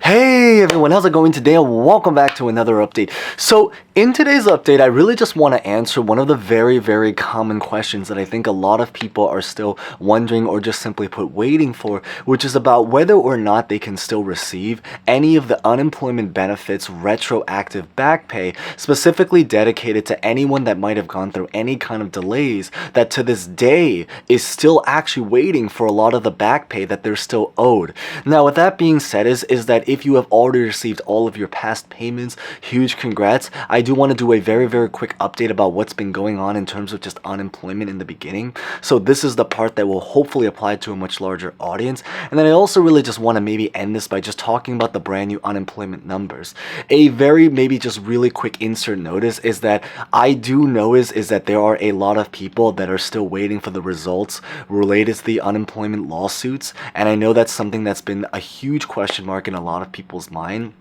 Hey everyone, how's it going today? And welcome back to another update. So in today's update, I really just want to answer one of the very common questions that I think a lot of people are still wondering or just simply put waiting for, which is about whether or not they can still receive any of the unemployment benefits retroactive back pay, specifically dedicated to anyone that might have gone through any kind of delays that to this day is still actually waiting for a lot of the back pay that they're still owed. Now with that being said is that if you have already received all of your past payments, huge congrats. I do want to do a very quick update about what's been going on in terms of just unemployment in the beginning. So this is the part that will hopefully apply to a much larger audience. And then I also really just want to maybe end this by just talking about the brand new unemployment numbers. A very maybe just really quick insert notice is that I do know is that there are a lot of people that are still waiting for the results related to the unemployment lawsuits. And I know that's something that's been a huge question mark in a lot of people's mind.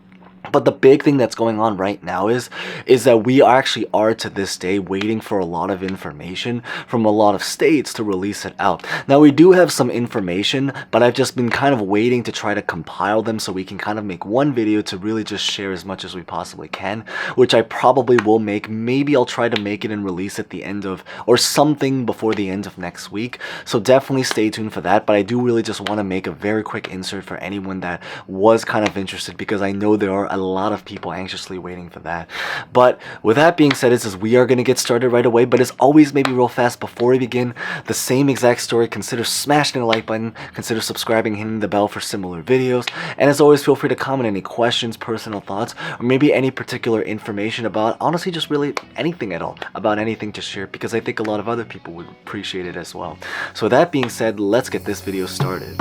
But the big thing that's going on right now is that we actually are to this day waiting for a lot of information from a lot of states to release it out. Now we do have some information, but I've just been kind of waiting to try to compile them so we can kind of make one video to really just share as much as we possibly can, which I probably will make. Maybe I'll try to make it and release at the end of, or something before the end of next week. So definitely stay tuned for that. But I do really just want to make a very quick insert for anyone that was kind of interested, because I know there are a lot of people anxiously waiting for that. But with that being said, is we are going to get started right away. But as always, maybe real fast before we begin, the same exact story, consider smashing the like button, consider subscribing, hitting the bell for similar videos, and as always, feel free to comment any questions, personal thoughts, or maybe any particular information about, honestly, just really anything at all, about anything to share, because I think a lot of other people would appreciate it as well. So with that being said, let's get this video started.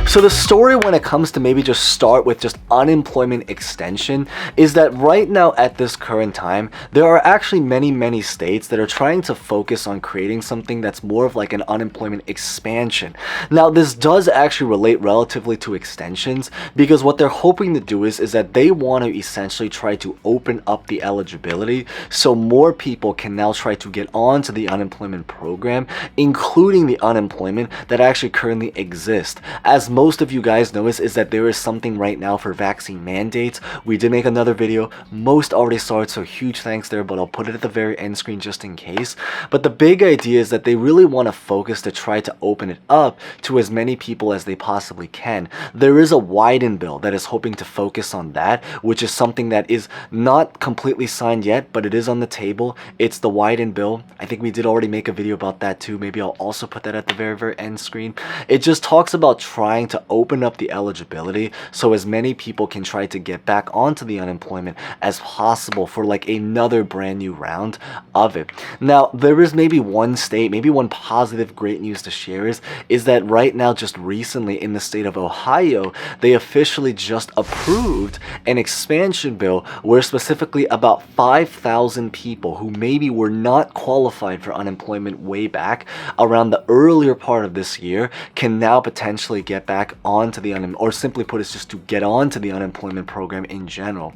So the story when it comes to maybe just start with just unemployment extension is that right now at this current time, there are actually many states that are trying to focus on creating something that's more of like an unemployment expansion. Now this does actually relate relatively to extensions, because what they're hoping to do is that they want to essentially try to open up the eligibility so more people can now try to get onto the unemployment program, including the unemployment that actually currently exists. As most of you guys know is that there is something right now for vaccine mandates. We did make another video. Most already saw it, so huge thanks there, but I'll put it at the very end screen just in case. But the big idea is that they really want to focus to try to open it up to as many people as they possibly can. There is a widen bill that is hoping to focus on that, which is something that is not completely signed yet, but it is on the table. It's the widen bill. I think we did already make a video about that too. Maybe I'll also put that at the very end screen. It just talks about trying to open up the eligibility so as many people can try to get back onto the unemployment as possible for like another brand new round of it. Now there is maybe one state, maybe one positive great news to share is that right now, just recently in the state of Ohio, they officially just approved an expansion bill where specifically about 5,000 people who maybe were not qualified for unemployment way back around the earlier part of this year can now potentially get back onto the or simply put, it's just to get onto the unemployment program in general.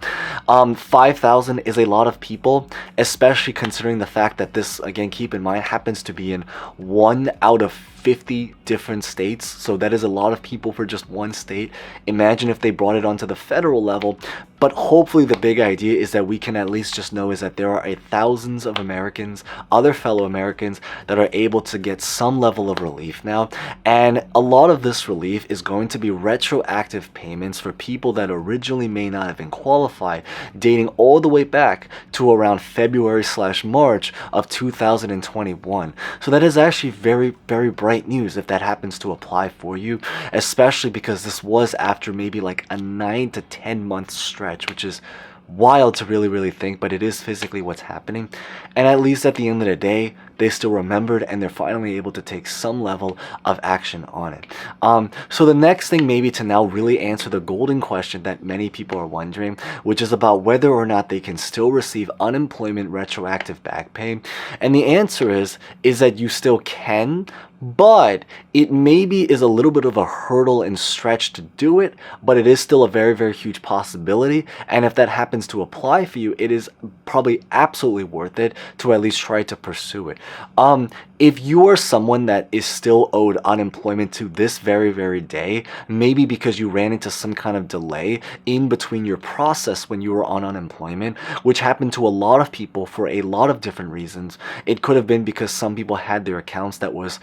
5,000 is a lot of people, especially considering the fact that this, again, keep in mind, happens to be in 1 out of 50 different states. So that is a lot of people for just one state. Imagine if they brought it onto the federal level. But hopefully the big idea is that we can at least just know is that there are thousands of Americans, other fellow Americans, that are able to get some level of relief now. And a lot of this relief is going to be retroactive payments for people that originally may not have been qualified, dating all the way back to around February/March of 2021. So that is actually very bright news if that happens to apply for you, especially because this was after maybe like a 9 to 10 month stretch, which is wild to really think, but it is physically what's happening. And at least at the end of the day, they still remembered and they're finally able to take some level of action on it. So the next thing maybe to now really answer the golden question that many people are wondering, which is about whether or not they can still receive unemployment retroactive back pay. And the answer is that you still can, but it maybe is a little bit of a hurdle and stretch to do it, but it is still a very, very huge possibility. And if that happens to apply for you, it is probably absolutely worth it to at least try to pursue it. If you are someone that is still owed unemployment to this very, very day, maybe because you ran into some kind of delay in between your process when you were on unemployment, which happened to a lot of people for a lot of different reasons. It could have been because some people had their accounts that was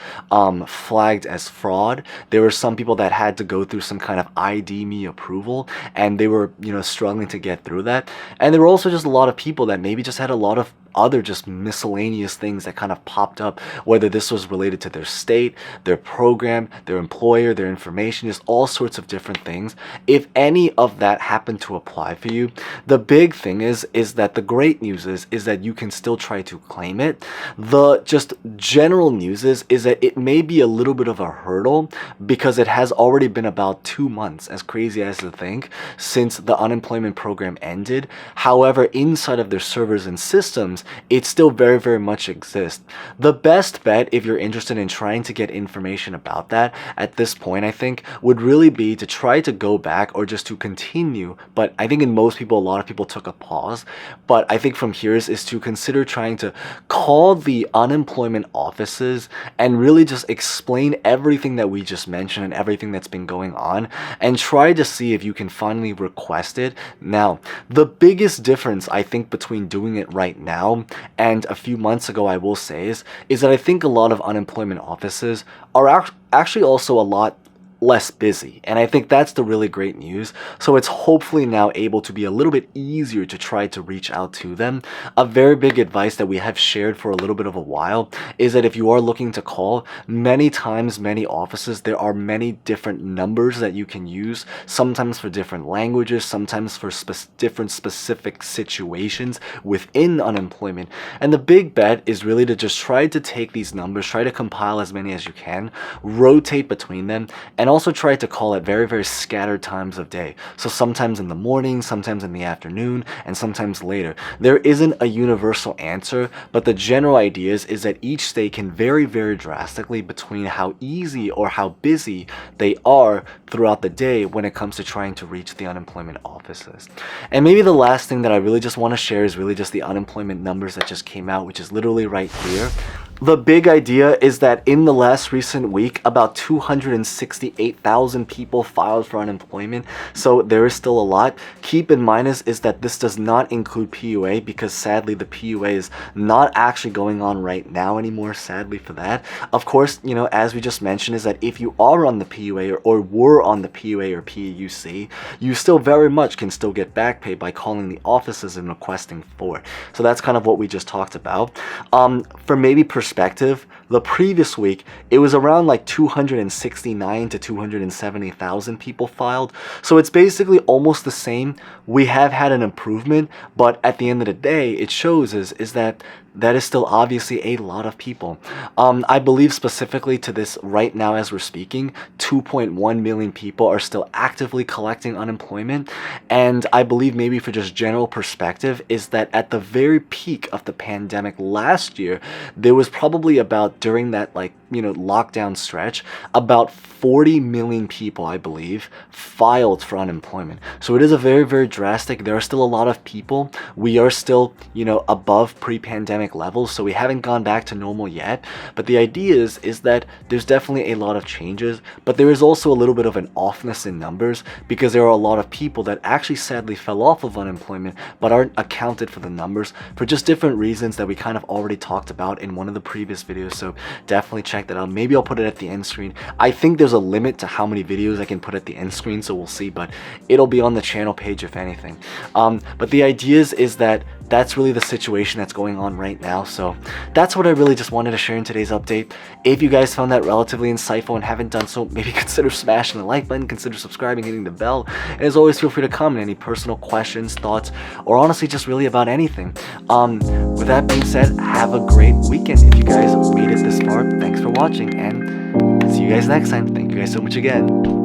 flagged as fraud. There were some people that had to go through some kind of ID me approval, and they were, struggling to get through that. And there were also just a lot of people that maybe just had a lot of other just miscellaneous things that kind of popped up, whether this was related to their state, their program, their employer, their information, just all sorts of different things. If any of that happened to apply for you, the big thing is that the great news is that you can still try to claim it. The just general news is that it may be a little bit of a hurdle because it has already been about 2 months, as crazy as to think, since the unemployment program ended. However, inside of their servers and systems, it still very, very much exists. The best bet, if you're interested in trying to get information about that at this point, I think, would really be to try to go back or just to continue. But I think in most people, a lot of people took a pause. But I think from here is to consider trying to call the unemployment offices and really just explain everything that we just mentioned and everything that's been going on, and try to see if you can finally request it. Now, the biggest difference I think between doing it right now and a few months ago, I will say, is that I think a lot of unemployment offices are actually also a lot less busy, and I think that's the really great news. So it's hopefully now able to be a little bit easier to try to reach out to them. A very big advice that we have shared for a little bit of a while is that if you are looking to call, many times, many offices, there are many different numbers that you can use, sometimes for different languages, sometimes for different specific situations within unemployment. And the big bet is really to just try to take these numbers, try to compile as many as you can, rotate between them, and also try to call at very, very scattered times of day. So sometimes in the morning, sometimes in the afternoon, and sometimes later. There isn't a universal answer, but the general idea is that each state can vary very drastically between how easy or how busy they are throughout the day when it comes to trying to reach the unemployment offices. And maybe the last thing that I really just want to share is really just the unemployment numbers that just came out, which is literally right here. The big idea is that in the last recent week, about 268,000 people filed for unemployment. So there is still a lot. Keep in mind is that this does not include PUA, because sadly the PUA is not actually going on right now anymore, sadly for that. Of course, as we just mentioned, is that if you are on the PUA or were on the PUA or PUC, you still very much can still get back pay by calling the offices and requesting for it. So that's kind of what we just talked about. For maybe perspective, the previous week it was around like 269 to 270,000 people filed, so it's basically almost the same. We have had an improvement, but at the end of the day, it shows is that is still obviously a lot of people. I believe specifically to this right now as we're speaking, 2.1 million people are still actively collecting unemployment. And I believe maybe for just general perspective is that at the very peak of the pandemic last year, there was probably about, during that lockdown stretch, about 40 million people, I believe, filed for unemployment. So it is a very, very drastic. There are still a lot of people. We are still, above pre-pandemic levels, so we haven't gone back to normal yet. But the idea is that there's definitely a lot of changes, but there is also a little bit of an offness in numbers, because there are a lot of people that actually sadly fell off of unemployment but aren't accounted for the numbers for just different reasons that we kind of already talked about in one of the previous videos. So definitely check that out. Maybe I'll put it at the end screen. I think there's a limit to how many videos I can put at the end screen, so we'll see, but it'll be on the channel page if anything. But the idea is that that's really the situation that's going on right now. So that's what I really just wanted to share in today's update. If you guys found that relatively insightful and haven't done so, maybe consider smashing the like button, consider subscribing, hitting the bell, and as always, feel free to comment any personal questions, thoughts, or honestly just really about anything. With that being said, have a great weekend. If you guys made it this far, thanks for watching, and see you guys next time. Thank you guys so much again.